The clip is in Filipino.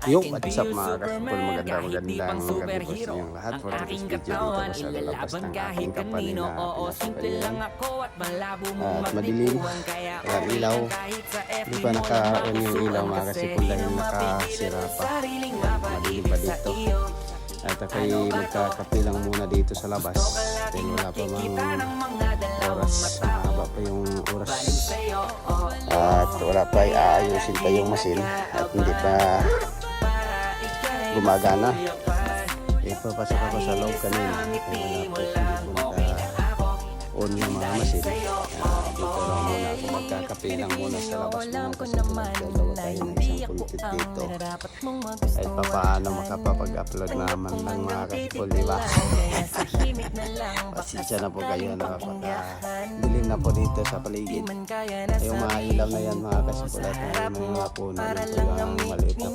Yung what's up mga kasipol, magandang gabi po sa inyong lahat for today's video dito po sa lalabas ng ating kapatid na pinasakayan. At madilim, walang ilaw, hindi pa naka-on yung ilaw mga kasipol dahil nakasira pa. Madilim pa dito. At ako'y magkakape lang muna dito sa labas dahil wala pa mang oras, mahaba pa yung oras. At wala pa, aayusin pa yung machine at hindi pa gumagana. Papasok ako sa loob kanina. On yung mga machine. Dito lang muna ako magkakape lang muna sa labas muna kasi pinagdalawa tayo ng isang content dito. Kahit pa paano makapapag-upload naman ng mga kasipol, diba? Pasensya na po kayo, napakadilim na po dito sa paligid. Yung mga ilaw na yan mga kasipol at may mga puno. Ito yung maliit na